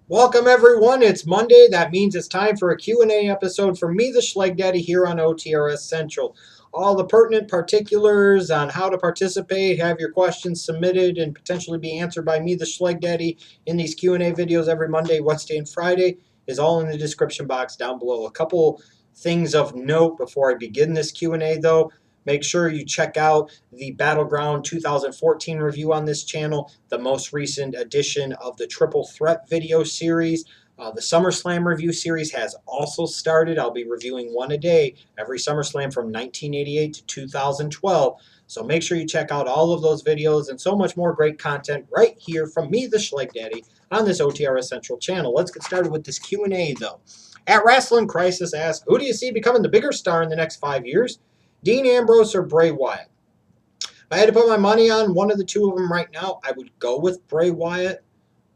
Welcome everyone. It's Monday. That means it's time for a Q&A episode for me, the Schleg Daddy, here on OTRS Central. All the pertinent particulars on how to participate, have your questions submitted, and potentially be answered by me, the Schleg Daddy, in these Q&A videos every Monday, Wednesday, and Friday is all in the description box down below. A couple things of note before I begin this Q&A, though. Make sure you check out the Battleground 2014 review on this channel, the most recent edition of the Triple Threat video series. The SummerSlam review series has also started. I'll be reviewing one a day every SummerSlam from 1988 to 2012. So make sure you check out all of those videos and so much more great content right here from me, the Schleg Daddy, on this OTRSCentral channel. Let's get started with this Q&A, though. At Wrestling Crisis asks, who do you see becoming the bigger star in the next 5 years? Dean Ambrose or Bray Wyatt? If I had to put my money on one of the two of them right now, I would go with Bray Wyatt.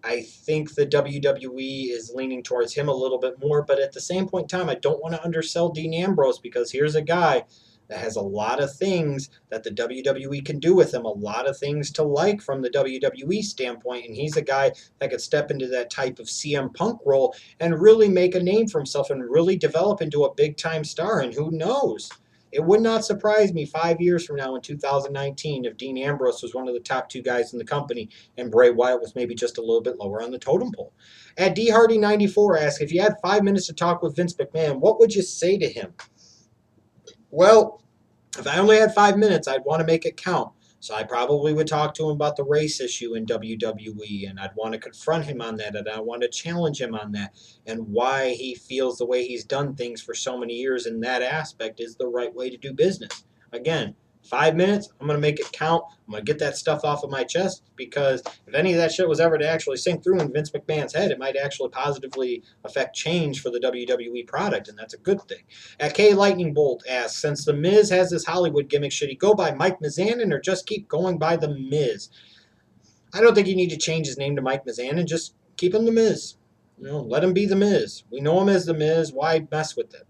I think the WWE is leaning towards him a little bit more, but at the same point in time, I don't want to undersell Dean Ambrose because here's a guy that has a lot of things that the WWE can do with him, a lot of things to like from the WWE standpoint, and he's a guy that could step into that type of CM Punk role and really make a name for himself and really develop into a big-time star, and who knows? It would not surprise me 5 years from now in 2019 if Dean Ambrose was one of the top two guys in the company and Bray Wyatt was maybe just a little bit lower on the totem pole. At D Hardy 94 asks, if you had 5 minutes to talk with Vince McMahon, what would you say to him? Well, if I only had 5 minutes, I'd want to make it count. So I probably would talk to him about the race issue in WWE, and I'd want to confront him on that, and I want to challenge him on that, and why he feels the way he's done things for so many years in that aspect is the right way to do business. Again, 5 minutes, I'm going to make it count. I'm going to get that stuff off of my chest, because if any of that shit was ever to actually sink through in Vince McMahon's head, it might actually positively affect change for the WWE product, and that's a good thing. At K Lightning Bolt asks, since The Miz has this Hollywood gimmick, should he go by Mike Mizanin or just keep going by The Miz? I don't think you need to change his name to Mike Mizanin. Just keep him The Miz. Let him be The Miz. We know him as The Miz. Why mess with it?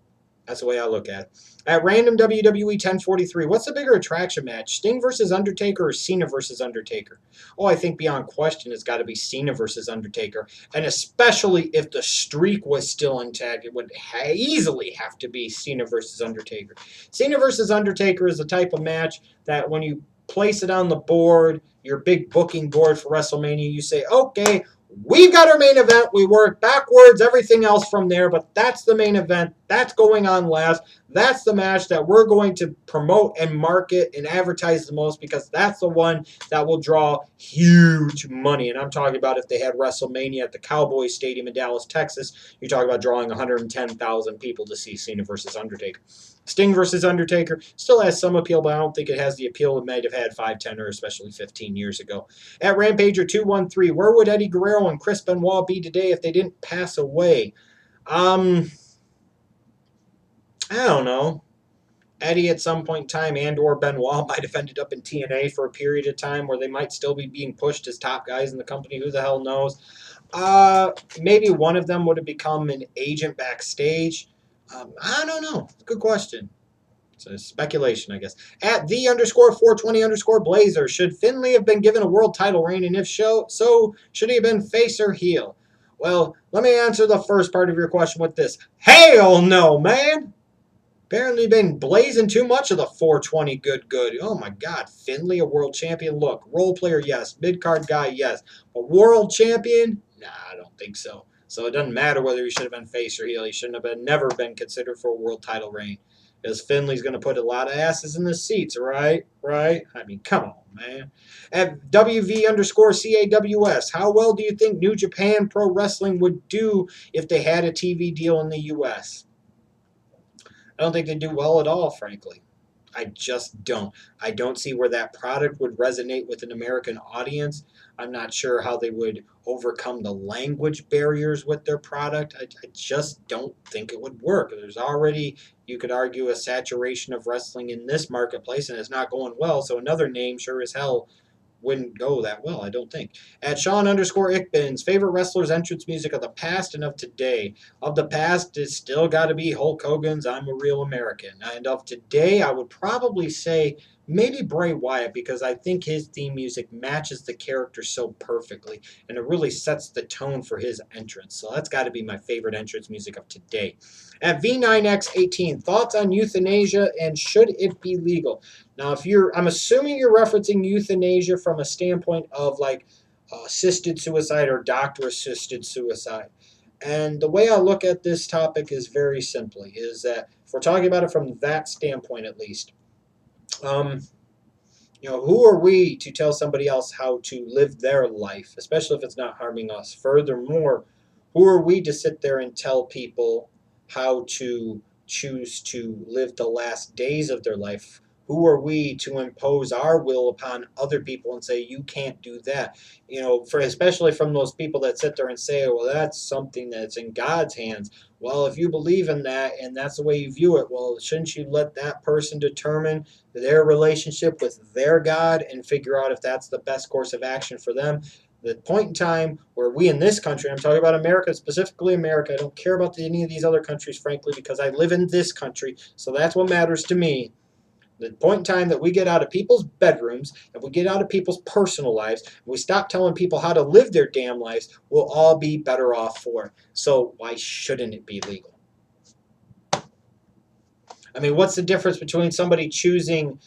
That's the way I look at it. At random WWE 1043, what's the bigger attraction match? Sting versus Undertaker or Cena versus Undertaker? Oh, I think beyond question it's got to be Cena versus Undertaker. And especially if the streak was still intact, it would easily have to be Cena versus Undertaker. Cena versus Undertaker is the type of match that when you place it on the board, your big booking board for WrestleMania, you say, okay, we've got our main event. We work backwards, everything else from there, but that's the main event. That's going on last. That's the match that we're going to promote and market and advertise the most because that's the one that will draw huge money. And I'm talking about if they had WrestleMania at the Cowboys Stadium in Dallas, Texas, you're talking about drawing 110,000 people to see Cena versus Undertaker. Sting versus Undertaker still has some appeal, but I don't think it has the appeal it might have had 5, 10, or especially 15 years ago. At Rampager213, where would Eddie Guerrero and Chris Benoit be today if they didn't pass away? I don't know. Eddie at some point in time and or Benoit might have ended up in TNA for a period of time where they might still be being pushed as top guys in the company. Who the hell knows? Maybe one of them would have become an agent backstage. I don't know. Good question. So speculation, I guess. At the_420_Blazer, should Finlay have been given a world title reign? And if so should he have been face or heel? Well, let me answer the first part of your question with this. Hell no, man! Apparently been blazing too much of the 420 good. Oh my God, Finlay, a world champion? Look, role player, yes. Mid-card guy, yes. A world champion? Nah, I don't think so. So it doesn't matter whether he should have been face or heel. He shouldn't have never been considered for a world title reign. Because Finley's going to put a lot of asses in the seats, right? I mean, come on, man. At WV_CAWS, how well do you think New Japan Pro Wrestling would do if they had a TV deal in the U.S.? I don't think they do well at all, frankly. I just don't. I don't see where that product would resonate with an American audience. I'm not sure how they would overcome the language barriers with their product. I just don't think it would work. There's already, you could argue, a saturation of wrestling in this marketplace, and it's not going well. So another name sure as hell wouldn't go that well, I don't think. At Sean_Ickbins, favorite wrestlers' entrance music of the past and of today. Of the past, it's still got to be Hulk Hogan's I'm a Real American. And of today, I would probably say maybe Bray Wyatt, because I think his theme music matches the character so perfectly, and it really sets the tone for his entrance. So that's got to be my favorite entrance music of today. At V9X18, thoughts on euthanasia and should it be legal? Now, I'm assuming you're referencing euthanasia from a standpoint of like assisted suicide or doctor assisted suicide. And the way I look at this topic is very simply, is that if we're talking about it from that standpoint at least, um, who are we to tell somebody else how to live their life, especially if it's not harming us? Furthermore, who are we to sit there and tell people how to choose to live the last days of their life? Who are we to impose our will upon other people and say you can't do that? For especially from those people that sit there and say, well, that's something that's in God's hands. Well, if you believe in that and that's the way you view it, well, shouldn't you let that person determine their relationship with their God and figure out if that's the best course of action for them? The point in time where we in this country, I'm talking about America, specifically America, I don't care about any of these other countries, frankly, because I live in this country, so that's what matters to me. The point in time that we get out of people's bedrooms, and we get out of people's personal lives, and we stop telling people how to live their damn lives, we'll all be better off for it. So why shouldn't it be legal? I mean, what's the difference between somebody choosing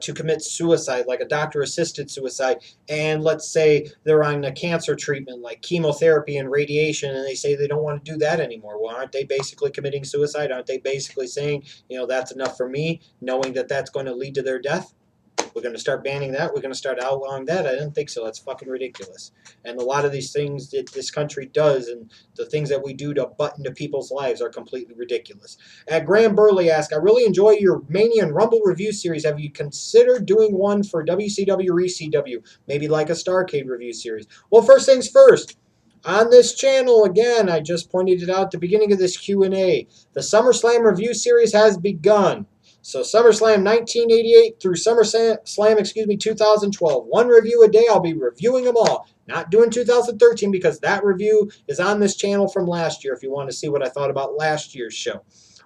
to commit suicide, like a doctor-assisted suicide, and let's say they're on a cancer treatment like chemotherapy and radiation, and they say they don't want to do that anymore? Well, aren't they basically committing suicide? Aren't they basically saying, that's enough for me, knowing that that's going to lead to their death? We're going to start banning that. We're going to start outlawing that. I didn't think so. That's fucking ridiculous. And a lot of these things that this country does and the things that we do to butt into people's lives are completely ridiculous. At Graham Burley asks, I really enjoy your Mania and Rumble review series. Have you considered doing one for WCW or ECW? Maybe like a Starrcade review series. Well, first things first. On this channel, again, I just pointed it out at the beginning of this Q&A. The SummerSlam review series has begun. So SummerSlam 1988 through SummerSlam, 2012. One review a day. I'll be reviewing them all. Not doing 2013 because that review is on this channel from last year if you want to see what I thought about last year's show.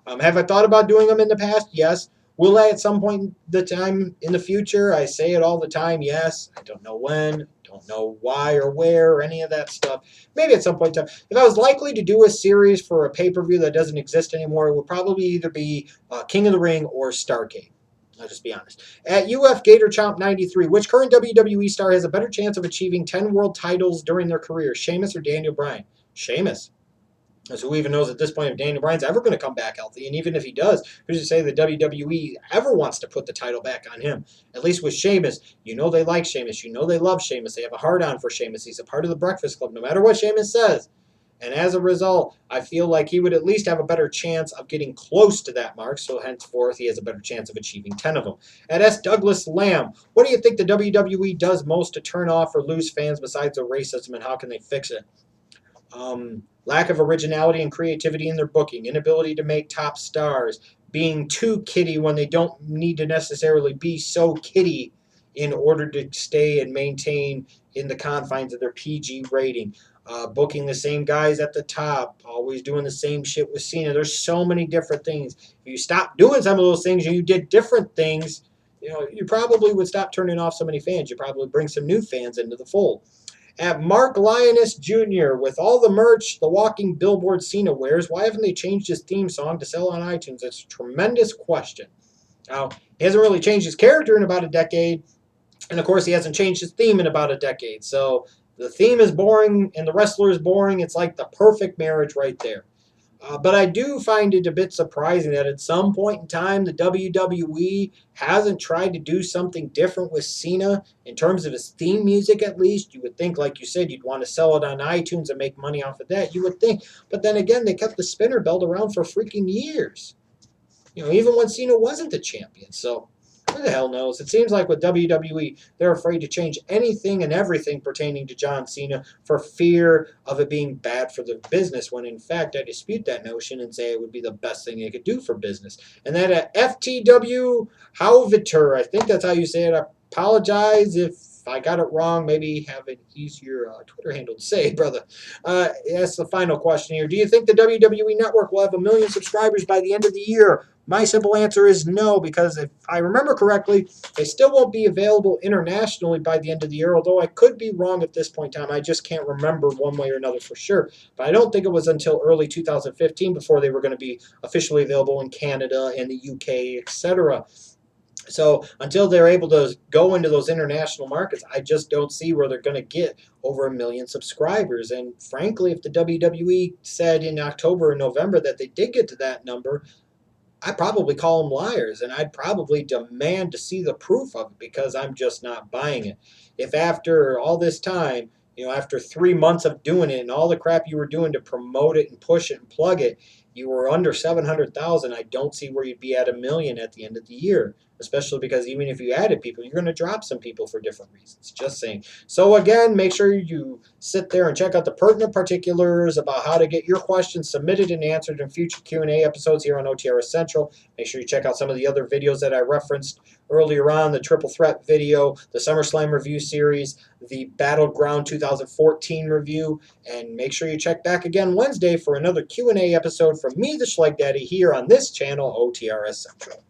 Have I thought about doing them in the past? Yes. Will I at some point in the time in the future? I say it all the time. Yes. I don't know when. Don't know why or where or any of that stuff. Maybe at some point in time. If I was likely to do a series for a pay-per-view that doesn't exist anymore, it would probably either be King of the Ring or Starrcade. I'll just be honest. At UF Gator Chomp 93, which current WWE star has a better chance of achieving 10 world titles during their career, Sheamus or Daniel Bryan? Sheamus. As who even knows at this point if Daniel Bryan's ever going to come back healthy? And even if he does, who's to say the WWE ever wants to put the title back on him? At least with Sheamus, they like Sheamus. They love Sheamus. They have a hard-on for Sheamus. He's a part of the Breakfast Club, no matter what Sheamus says. And as a result, I feel like he would at least have a better chance of getting close to that mark, so henceforth he has a better chance of achieving 10 of them. At S. Douglas Lamb, what do you think the WWE does most to turn off or lose fans besides the racism, and how can they fix it? Lack of originality and creativity in their booking, inability to make top stars, being too kiddie when they don't need to necessarily be so kiddie in order to stay and maintain in the confines of their PG rating. Booking the same guys at the top, always doing the same shit with Cena. There's so many different things. If you stop doing some of those things and you did different things, you probably would stop turning off so many fans. You probably bring some new fans into the fold. At Mark Lioness Jr., with all the merch the walking billboard Cena wears, why haven't they changed his theme song to sell on iTunes? That's a tremendous question. Now, he hasn't really changed his character in about a decade, and of course he hasn't changed his theme in about a decade. So the theme is boring and the wrestler is boring. It's like the perfect marriage right there. But I do find it a bit surprising that at some point in time, the WWE hasn't tried to do something different with Cena in terms of his theme music, at least. You would think, like you said, you'd want to sell it on iTunes and make money off of that. You would think. But then again, they kept the spinner belt around for freaking years. Even when Cena wasn't the champion. So who the hell knows? It seems like with WWE, they're afraid to change anything and everything pertaining to John Cena for fear of it being bad for the business, when in fact I dispute that notion and say it would be the best thing they could do for business. And then at FTW Howviter, I think that's how you say it. I apologize if I got it wrong, maybe have an easier Twitter handle to say, brother. That's the final question here. Do you think the WWE Network will have 1 million subscribers by the end of the year? My simple answer is no, because if I remember correctly, they still won't be available internationally by the end of the year, although I could be wrong at this point in time. I just can't remember one way or another for sure. But I don't think it was until early 2015 before they were going to be officially available in Canada and the UK, etc. So until they're able to go into those international markets, I just don't see where they're going to get over 1 million subscribers. And frankly, if the WWE said in October or November that they did get to that number, I'd probably call them liars, and I'd probably demand to see the proof of it because I'm just not buying it. If after all this time, after 3 months of doing it and all the crap you were doing to promote it and push it and plug it, you were under 700,000, I don't see where you'd be at 1 million at the end of the year, especially because even if you added people, you're going to drop some people for different reasons. Just saying. So again, make sure you sit there and check out the pertinent particulars about how to get your questions submitted and answered in future Q&A episodes here on OTRS Central. Make sure you check out some of the other videos that I referenced earlier on, the Triple Threat video, the SummerSlam review series, the Battleground 2014 review, and make sure you check back again Wednesday for another Q&A episode from me, the Schleg Daddy, here on this channel, OTRS Central.